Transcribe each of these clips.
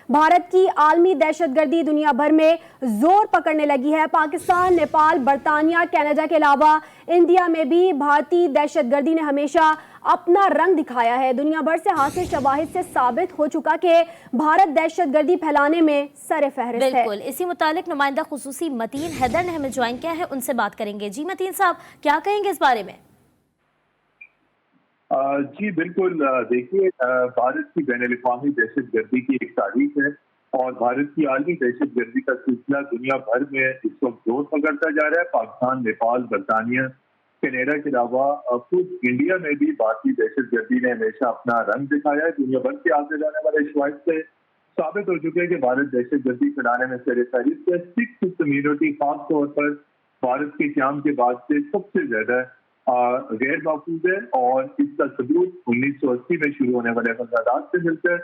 भारत की आलमी दहशतगर्दी दुनिया भर में जोर पकड़ने लगी है। पाकिस्तान, नेपाल, बरतानिया, कनाडा के अलावा इंडिया में भी भारतीय दहशतगर्दी ने हमेशा अपना रंग दिखाया है। दुनिया भर से हासिल शवाहिद से साबित हो चुका कि भारत दहशतगर्दी फैलाने में सरे फहरिस्त है। बिल्कुल, इसी मुतालिक नुमाइंदा खुसूसी मतीन हैदर ने हमें ज्वाइन किया है, उनसे बात करेंगे। जी मतीन साहब, क्या कहेंगे इस बारे में? जी बिल्कुल, देखिए, भारत की बैनुल-अक़वामी दहशतगर्दी की एक तारीख है और भारत की आलमी दहशतगर्दी का सिलसिला दुनिया भर में इस वक्त जोर पकड़ता जा रहा है। पाकिस्तान, नेपाल, बरतानिया, कनाडा के अलावा खुद इंडिया में भी भारतीय दहशतगर्दी ने हमेशा अपना रंग दिखाया है। दुनिया भर से आगे जाने वाले शवाहिद से साबित हो चुके हैं कि भारत दहशतगर्दी फैलाने में सरे फहरिस्त है। सिख कम्युनिटी खास तौर पर भारत के क़याम के बाद से सबसे ज्यादा गैर महफूज है और इसका सबूत 1980 में शुरू होने वाले फसादात से मिलता है।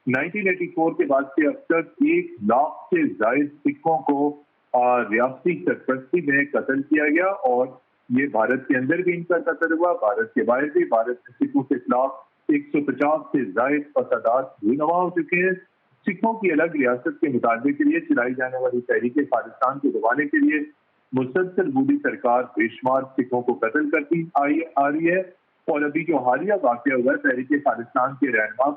1984 के बाद से अब तक 1 लाख से ज्यादा सिखों को रियासती सरपरस्ती में कत्ल किया गया और ये भारत के अंदर भी इनका कत्ल हुआ, भारत के बाहर भी। भारत में सिखों के खिलाफ 150 से ज्यादा फसादात रूनवा हो चुके हैं। सिखों की अलग रियासत के मुतालबे के लिए चलाई जाने वाली तहरीक खालिस्तान को दबाने के लिए मुसलसल मोदी सरकार बेशुमार सिखों को कत्ल करती आ रही है। और अभी जो हालिया वाक़या हुआ तहरीक खालिस्तान के रहनुमा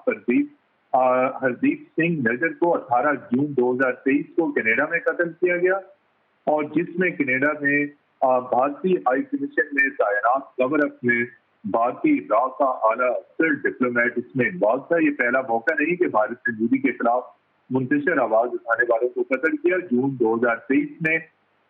हरदीप सिंह नजर को 18 जून 2023 को कनाडा में कत्ल किया गया और जिसमें कनाडा में भारतीय हाई कमीशन में तैनात गवर्नर में भारतीय राह का आला अफसर डिप्लोमेट इसमें इन्वॉल्व था। ये पहला मौका नहीं कि भारत ने मोदी के खिलाफ मुंतशिर आवाज उठाने वालों को कत्ल किया। जून 2023 में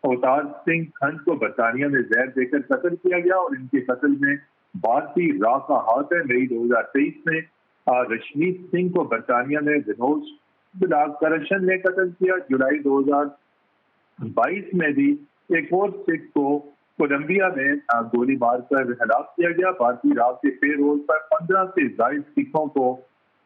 अवतार सिंह खंड को बरतानिया में जहर देकर कत्ल किया गया और इनके कत्ल में भारतीय राह का हाथ है। मई 2023 में रशमीत सिंह को बरतानिया में विनोद करशन ने कत्ल किया। जुलाई 2022 में भी एक और सिख को कोलंबिया में गोली मारकर हलाक किया गया। भारतीय राह के पेरोल पर 15 से ज्यादा सिखों को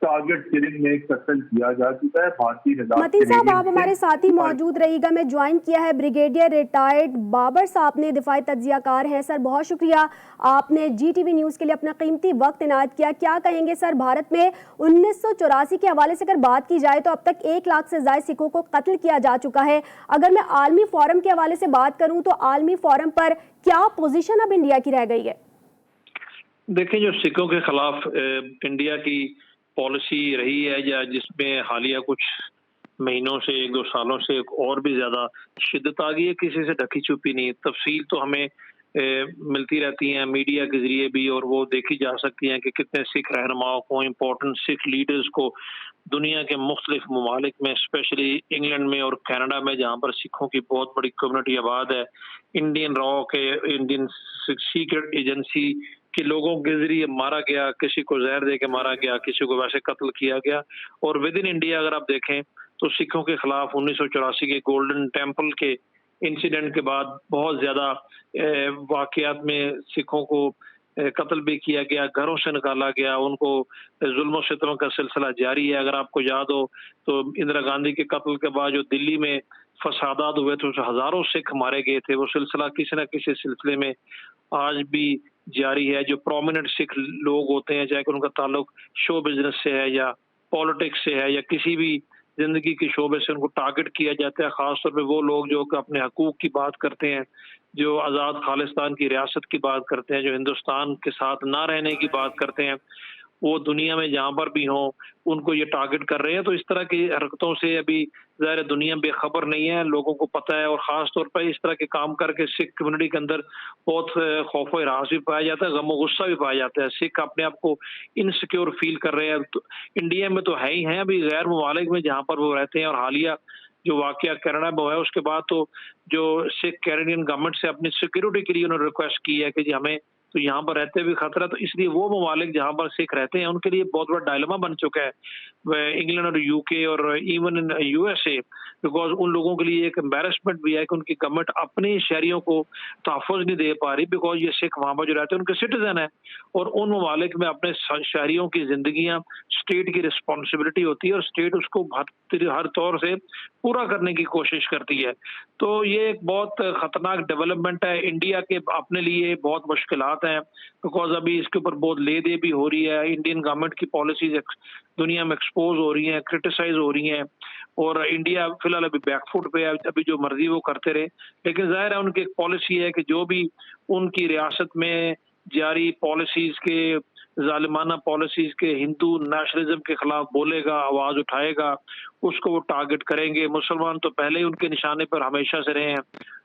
टारगेट किलिंग में कत्ल किया जा चुका है। भारतीय मतीन साहब, आप हमारे साथ ही मौजूद रहिएगा। मैं ज्वाइन किया है ब्रिगेडियर रिटायर्ड बाबर साहब ने, दिफाई तज्जियाकार हैं। सर बहुत शुक्रिया, आपने GTV न्यूज़ के लिए अपना कीमती वक्त इनायत किया। क्या कहेंगे सर, भारत में 1984 के हवाले से अगर बात की जाए तो अब तक 1 लाख से ज्यादा सिखों को कत्ल किया जा चुका है। अगर मैं आलमी फोरम के हवाले से बात करूँ तो आलमी फोरम पर क्या पोजिशन अब इंडिया की रह गई है? देखिए, जो सिखों के खिलाफ इंडिया की पॉलिसी रही है या जिसमें हालिया कुछ महीनों से 1-2 सालों से और भी ज्यादा शिद्दत आ गई है, किसी से ढकी छुपी नहीं। तफसील तो हमें मिलती रहती हैं मीडिया के जरिए भी और वो देखी जा सकती हैं कि कितने सिख रहनुमाओं को, इम्पोर्टेंट सिख लीडर्स को दुनिया के मुख्तलिफ ममालिक में, स्पेशली इंग्लैंड में और कनाडा में जहाँ पर सिखों की बहुत बड़ी कम्युनिटी आबाद है, इंडियन रॉ के इंडियन सीक्रेट एजेंसी कि लोगों के जरिए मारा गया, किसी को जहर दे के मारा गया, किसी को वैसे कत्ल किया गया। और विद इन इंडिया अगर आप देखें तो सिखों के खिलाफ 1984 के गोल्डन टेम्पल के इंसिडेंट के बाद बहुत ज्यादा वाकयात में सिखों को कत्ल भी किया गया, घरों से निकाला गया, उनको जुल्म और सितम का सिलसिला जारी है। अगर आपको याद हो तो इंदिरा गांधी के कत्ल के बाद जो दिल्ली में फसादात हुए थे उसमें हजारों सिख मारे गए थे। वो सिलसिला किसी न किसी सिलसिले में आज भी जारी है। जो प्रोमिनेंट सिख लोग होते हैं, चाहे उनका ताल्लुक शो बिजनेस से है या पॉलिटिक्स से है या किसी भी जिंदगी के शोबे से, उनको टारगेट किया जाता है। खासतौर पे वो लोग जो अपने हकूक की बात करते हैं, जो आज़ाद खालिस्तान की रियासत की बात करते हैं, जो हिंदुस्तान के साथ ना रहने की बात करते हैं, वो दुनिया में जहाँ पर भी हों उनको ये टारगेट कर रहे हैं। तो इस तरह की हरकतों से अभी ज़ाहिर दुनिया बेखबर नहीं है, लोगों को पता है। और ख़ास तौर पर इस तरह के काम करके सिख कम्युनिटी के अंदर बहुत खौफ और हरास भी पाया जाता है, गम और गुस्सा भी पाया जाता है। सिख अपने आप को इनसिक्योर फील कर रहे हैं। तो इंडिया में तो है ही हैं, अभी गैर ममालिक में जहाँ पर वो रहते हैं। और हालिया जो वाकया कनाडा में हुआ है उसके बाद तो जो सिख कैनेडियन गवर्नमेंट से अपनी सिक्योरिटी के लिए उन्होंने रिक्वेस्ट की है कि जी हमें तो यहाँ पर रहते भी खतरा, तो इसलिए वो ममालिक जहाँ पर सिख रहते हैं उनके लिए बहुत बड़ा डायलेमा बन चुका है, इंग्लैंड और UK और इवन इन USA, बिकॉज उन लोगों के लिए एक एम्बेरसमेंट भी है कि उनकी गवर्नमेंट अपने शहरियों को तहफ़्फ़ुज़ नहीं दे पा रही, बिकॉज ये सिख वहाँ पर जो रहते हैं उनके सिटीजन है और उन ममालिक में अपने शहरियों की जिंदगियाँ स्टेट की रिस्पॉन्सिबिलिटी होती है और स्टेट उसको हर तौर से पूरा करने की कोशिश करती है। तो ये एक बहुत खतरनाक डेवलपमेंट है, इंडिया के अपने लिए बहुत मुश्किलात बात है, बिकॉज अभी इसके ऊपर बहुत ले दे भी हो रही है, इंडियन गवर्नमेंट की पॉलिसीज दुनिया में एक्सपोज हो रही हैं, क्रिटिसाइज हो रही हैं, और इंडिया फिलहाल अभी बैकफुट पे है, अभी जो मर्जी वो करते रहे। लेकिन जाहिर है उनकी एक पॉलिसी है कि जो भी उनकी रियासत में जारी पॉलिसीज के, जालिमाना पॉलिसीज के, हिंदू नेशनलिज्म के खिलाफ बोलेगा, आवाज उठाएगा, उसको वो टारगेट करेंगे। मुसलमान तो पहले ही उनके निशाने पर हमेशा से रहे हैं,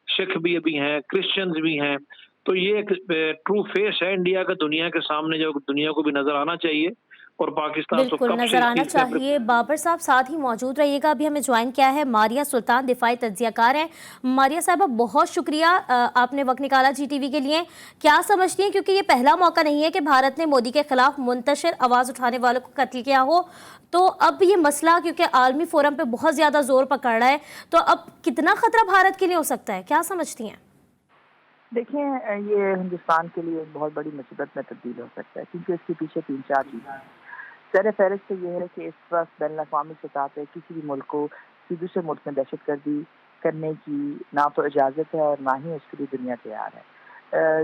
सिख भी अभी हैं, क्रिश्चियंस भी हैं। तो ये एक ट्रू फेस है इंडिया का दुनिया के सामने, जो दुनिया को भी नजर आना चाहिए। और पाकिस्तान तो बिल्कुल कब से नजर इस आना चीज से चाहिए। बाबर साहब साथ ही मौजूद रहिएगा। अभी हमें ज्वाइन किया है मारिया सुल्तान, दिफाई तज्जियाकार हैं। मारिया साहबा, बहुत शुक्रिया, आपने वक्त निकाला GTV के लिए। क्या समझती हैं, क्योंकि ये पहला मौका नहीं है कि भारत ने मोदी के खिलाफ मुंतशिर आवाज उठाने वालों को कत्ल किया हो, तो अब ये मसला क्योंकि आलमी फोरम पे बहुत ज्यादा जोर पकड़ रहा है, तो अब कितना खतरा भारत के लिए हो सकता है, क्या समझती हैं? देखिए, ये हिंदुस्तान के लिए एक बहुत बड़ी मुसीबत में तब्दील हो सकता है, क्योंकि इसके पीछे 3-4 चीज़ें हैं। सर फहरिस्त तो ये है कि इस वक्त बैन अवी सतह पे किसी भी मुल्क को किसी दूसरे मुल्क में दहशत गर्दी करने की ना तो इजाज़त है और ना ही उसके लिए दुनिया तैयार है।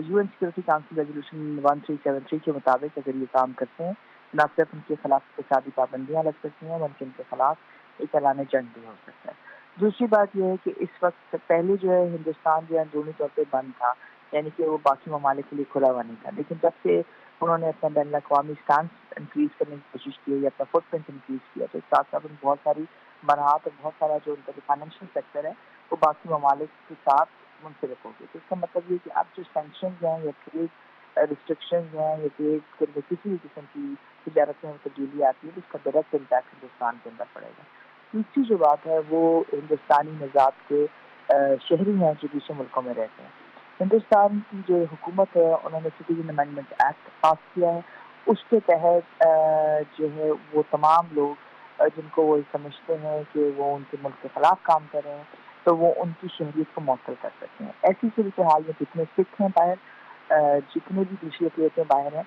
UN सिक्योरिटी काउंसिल रेजोल्यूशन 1373 के मुताबिक अगर ये काम करते हैं, ना सिर्फ उनके खिलाफ इक़्तिसादी पाबंदियाँ लग सकती हैं, बल्कि उनके खिलाफ एक ऐलान जंग भी हो सकता है। दूसरी बात यह है कि इस वक्त पहले जो है हिंदुस्तान जो है अंदरूनी तौर पर बंद था, यानी कि वो बाकी ममालिक के लिए खुला हुआ नहीं था। लेकिन जब से उन्होंने अपना बैन अवी स्टांस इंक्रीज करने की कोशिश की या अपना फुटप्रिंट इंक्रीज किया, तो साथ साथ उन बहुत सारी मराहत और बहुत सारा जो उनका फाइनेंशियल सेक्टर है वो बाकी ममालिक के साथ मुंसलिक हो गए। तो इसका मतलब ये कि अब जो सैंक्शन हैं या ट्रेड रिस्ट्रिक्शन हैं या ट्रेड के अंदर किसी भी किस्म की तजारत में तब्दीली आती है, तो उसका डायरेक्ट इम्पैक्ट हिंदुस्तान के अंदर पड़ेगा। तीसरी जो बात है वो हिंदुस्तानी निज़ात के शहरी हैं जो दूसरे मुल्कों में रहते हैं। हिंदुस्तान की जो हुकूमत है उन्होंने सिटीजन अमेंडमेंट एक्ट पास किया है, उसके तहत जो है वो तमाम लोग जिनको वो समझते हैं कि वो उनके मुल्क के खिलाफ काम कर रहे हैं, तो वो उनकी शहरियत को मुअत्तल कर सकते हैं। ऐसी सूरत हाल में जितने सिख हैं बाहर, जितने भी दूसरी अक़लियतें बाहर हैं,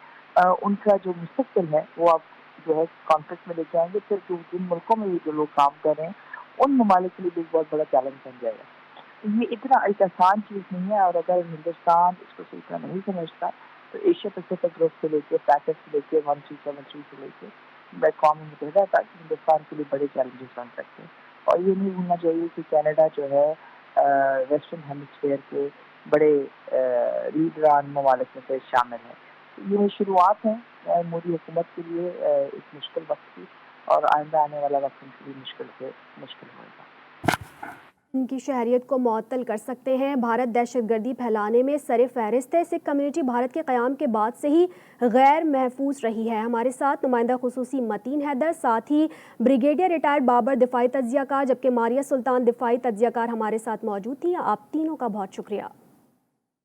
उनका जो मुस्तक़बिल है वो आप जो है कॉन्फ्लिक्ट में लेके आएंगे। फिर जिन मुल्कों में ये जो लोग काम कर रहे हैं उन ममालिक के लिए भी एक बहुत बड़ा चैलेंज बन जाएगा। ये इतना एक आसान चीज़ नहीं है, और अगर हिंदुस्तान इसको सही तरह नहीं समझता तो एशिया पैसिफिक ग्रुप से लेकर पैकेट से लेकर 1373 से लेकर कौम मुतहदा तक हिंदुस्तान के लिए बड़े चैलेंजेस बन सकते हैं। और ये नहीं भूलना चाहिए कि कनाडा जो है वेस्टर्न हेमिस्फीयर के बड़े लीडरान ममालिक में से शामिल है। ये शुरुआत है मोदी हुकूमत के लिए एक मुश्किल वक्त की, और आइंदा आने वाला वक्त उनके लिए मुश्किल से मुश्किल होगा। उनकी शहरियत को मुअत्तल कर सकते हैं। भारत दहशतगर्दी फैलाने में सर फहरिस्त है। सिख कम्युनिटी भारत के क़याम के बाद से ही गैर महफूज रही है। हमारे साथ नुमाइंदा खुसूसी मतीन हैदर, साथ ही ब्रिगेडियर रिटायर्ड बाबर दिफाई तज्जियाकार, जबकि मारिया सुल्तान दिफाई तज्जियाकार हमारे साथ मौजूद थी। आप तीनों का बहुत शुक्रिया।